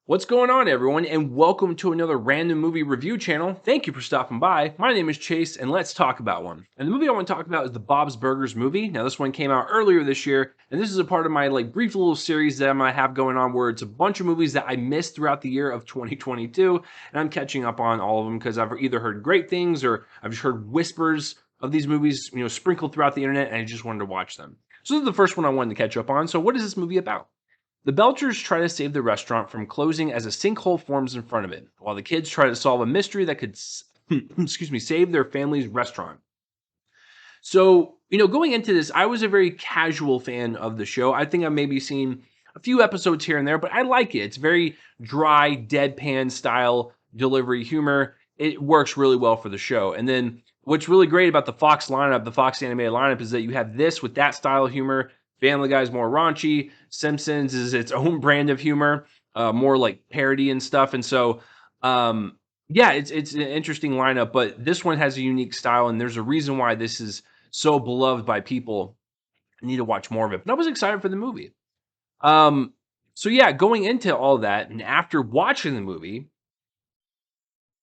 What's going on, everyone, and welcome to another random movie review channel. Thank you for stopping by. My name is Chase, and let's talk about one. And the movie I want to talk about is the Bob's Burgers movie. Now, this one came out earlier this year, and this is a part of my brief little series that I'm gonna have going on, where it's a bunch of movies that I missed throughout the year of 2022, and I'm catching up on all of them because I've either heard great things or I've just heard whispers of these movies, sprinkled throughout the internet, and I just wanted to watch them. So this is the first one I wanted to catch up on. So, what is this movie about? The Belchers try to save the restaurant from closing as a sinkhole forms in front of it, while the kids try to solve a mystery that could, excuse me, save their family's restaurant. So, going into this, I was a very casual fan of the show. I think I've maybe seen a few episodes here and there, but I like it. It's very dry, deadpan style delivery humor. It works really well for the show. And then what's really great about the Fox lineup, the Fox animated lineup, is that you have this with that style of humor. Family Guy's more raunchy. Simpsons is its own brand of humor, more like parody and stuff. And so, yeah, it's an interesting lineup, but this one has a unique style, and there's a reason why this is so beloved by people. I need to watch more of it. But I was excited for the movie. Um, so yeah, going into all that, and after watching the movie,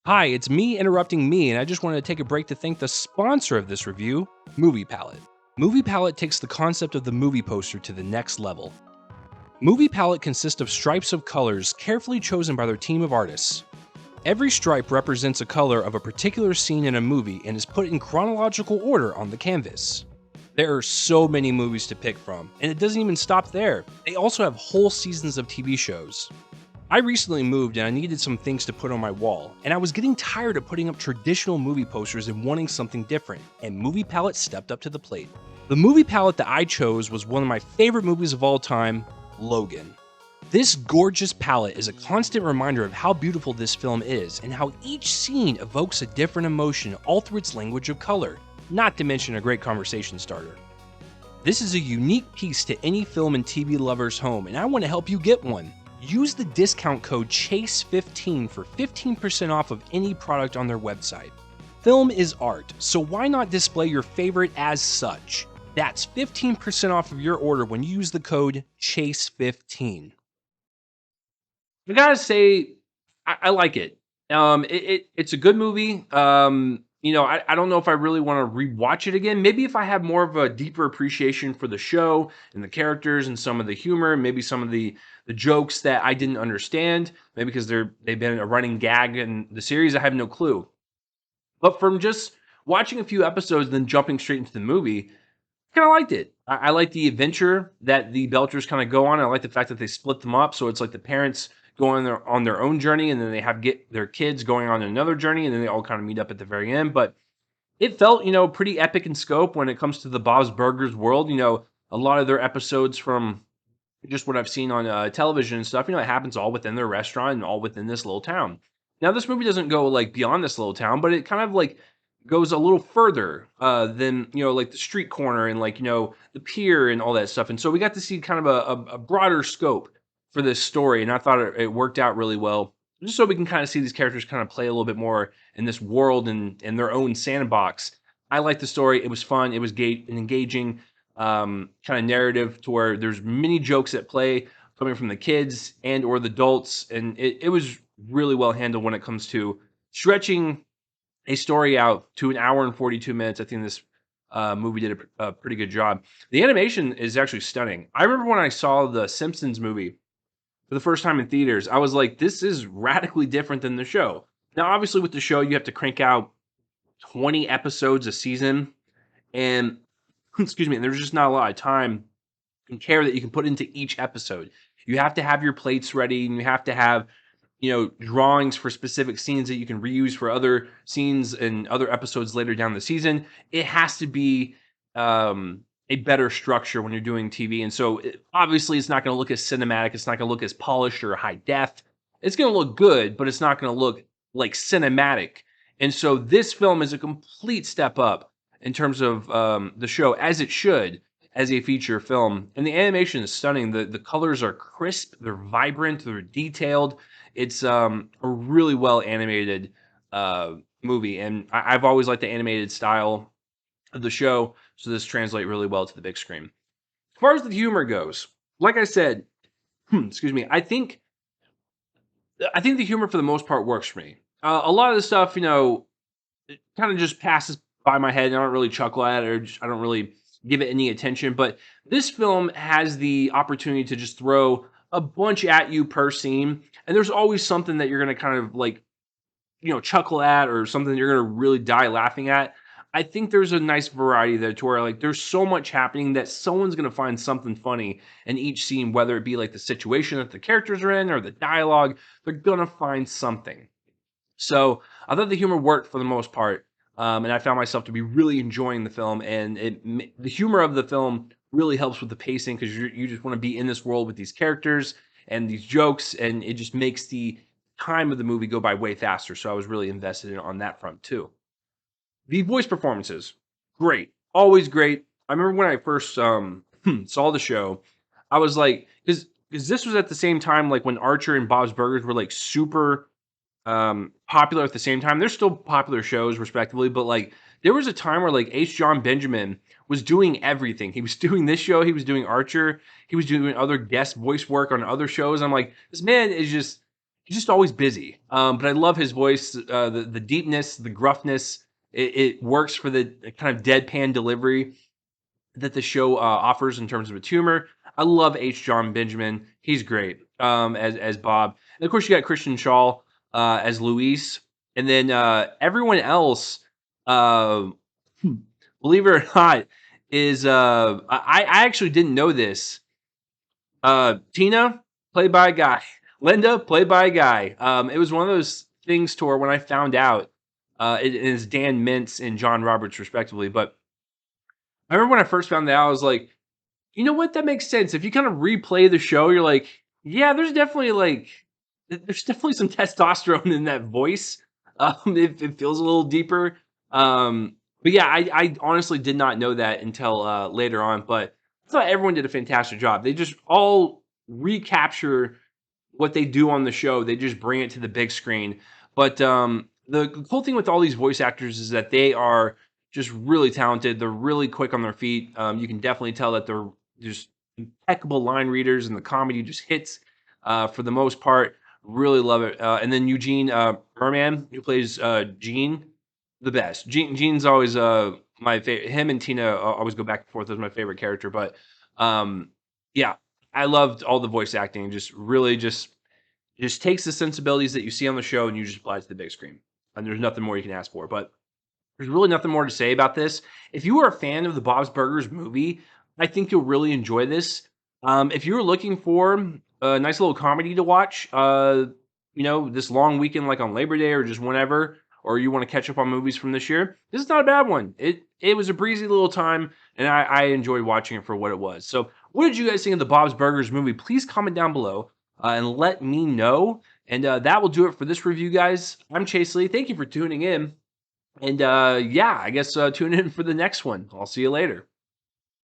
hi, it's me interrupting me, and I just wanted to take a break to thank the sponsor of this review, Movie Palette. Movie Palette takes the concept of the movie poster to the next level. Movie Palette consists of stripes of colors carefully chosen by their team of artists. Every stripe represents a color of a particular scene in a movie and is put in chronological order on the canvas. There are so many movies to pick from, and it doesn't even stop there. They also have whole seasons of TV shows. I recently moved and I needed some things to put on my wall, and I was getting tired of putting up traditional movie posters and wanting something different, and Movie Palette stepped up to the plate. The movie palette that I chose was one of my favorite movies of all time, Logan. This gorgeous palette is a constant reminder of how beautiful this film is and how each scene evokes a different emotion all through its language of color, not to mention a great conversation starter. This is a unique piece to any film and TV lover's home, and I want to help you get one. Use the discount code CHASE15 for 15% off of any product on their website. Film is art, so why not display your favorite as such? That's 15% off of your order when you use the code CHASE15. I gotta say, I like it. It's a good movie. I don't know if I really want to rewatch it again. Maybe if I have more of a deeper appreciation for the show and the characters and some of the humor, maybe some of the jokes that I didn't understand, maybe because they've been a running gag in the series. I have no clue. But from just watching a few episodes, then jumping straight into the movie, kind of liked it. I like the adventure that the Belchers kind of go on. I like the fact that they split them up, so it's like the parents go on their own journey, and then they have get their kids going on another journey, and then they all kind of meet up at the very end. But it felt, pretty epic in scope when it comes to the Bob's Burgers world. A lot of their episodes from just what I've seen on television and stuff, it happens all within their restaurant and all within this little town. Now, this movie doesn't go beyond this little town, but it kind of goes a little further than the street corner and the pier and all that stuff. And so we got to see kind of a broader scope for this story, and I thought it worked out really well. Just so we can kind of see these characters kind of play a little bit more in this world and in their own sandbox. I liked the story. It was fun. It was an engaging kind of narrative to where there's many jokes at play coming from the kids and or the adults, and it was really well handled when it comes to stretching a story out to an hour and 42 minutes. I think this movie did a pretty good job. The animation is actually stunning. I remember when I saw the Simpsons movie for the first time in theaters, I was like, this is radically different than the show. Now, obviously, with the show, you have to crank out 20 episodes a season, and excuse me, and there's just not a lot of time and care that you can put into each episode. You have to have your plates ready, and you have to have drawings for specific scenes that you can reuse for other scenes and other episodes later down the season. It has to be a better structure when you're doing TV. And so obviously it's not going to look as cinematic. It's not going to look as polished or high def. It's going to look good, but it's not going to look like cinematic. And so this film is a complete step up in terms of the show, as it should, as a feature film. And the animation is stunning. The colors are crisp, they're vibrant, they're detailed. It's a really well animated movie, and I've always liked the animated style of the show, so this translates really well to the big screen. As far as the humor goes, like I said, excuse me, I think I think the humor for the most part works for me. A lot of the stuff, it kind of just passes by my head, and I don't really chuckle at it, or I don't really give it any attention. But this film has the opportunity to just throw a bunch at you per scene, and there's always something that you're going to kind of like, chuckle at, or something you're going to really die laughing at. I think there's a nice variety there to where like there's so much happening that someone's going to find something funny in each scene, whether it be like the situation that the characters are in or the dialogue. They're going to find something. So I thought the humor worked for the most part, and I found myself to be really enjoying the film. And the humor of the film really helps with the pacing because you just want to be in this world with these characters and these jokes, and it just makes the time of the movie go by way faster. So I was really invested in on that front too. The voice performances, great, always great. I remember when I first saw the show, I was like, because this was at the same time like when Archer and Bob's Burgers were like super popular at the same time. They're still popular shows, respectively, but like there was a time where like H. John Benjamin was doing everything. He was doing this show, he was doing Archer, he was doing other guest voice work on other shows. I'm like, this man is just he's just always busy. But I love his voice, the deepness, the gruffness. It works for the kind of deadpan delivery that the show offers in terms of its humor. I love H. John Benjamin. He's great as Bob. And of course, you got Christian Shaw as Luis, and then everyone else, uh, believe it or not, is I actually didn't know this. Tina, played by a guy. Linda, played by a guy. It was one of those things to where when I found out, it is Dan Mintz and John Roberts, respectively. But I remember when I first found out, I was like, you know what? That makes sense. If you kind of replay the show, you're like, yeah, there's definitely some testosterone in that voice. It feels a little deeper. But yeah, I honestly did not know that until later on. But I thought everyone did a fantastic job. They just all recapture what they do on the show. They just bring it to the big screen. But the cool thing with all these voice actors is that they are just really talented. They're really quick on their feet. You can definitely tell that they're just impeccable line readers, and the comedy just hits for the most part. Really love it. And then Eugene Merman, who plays Gene, the best. Gene's always my favorite. Him and Tina always go back and forth as my favorite character. But yeah, I loved all the voice acting. Just really just takes the sensibilities that you see on the show and you just apply it to the big screen. And there's nothing more you can ask for. But there's really nothing more to say about this. If you are a fan of the Bob's Burgers movie, I think you'll really enjoy this. If you're looking for a nice little comedy to watch, this long weekend, like on Labor Day or just whenever, or you want to catch up on movies from this year, this is not a bad one. It was a breezy little time, and I enjoyed watching it for what it was. So, what did you guys think of the Bob's Burgers movie? Please comment down below and let me know. And that will do it for this review, guys. I'm Chase Lee. Thank you for tuning in. And yeah, I guess tune in for the next one. I'll see you later.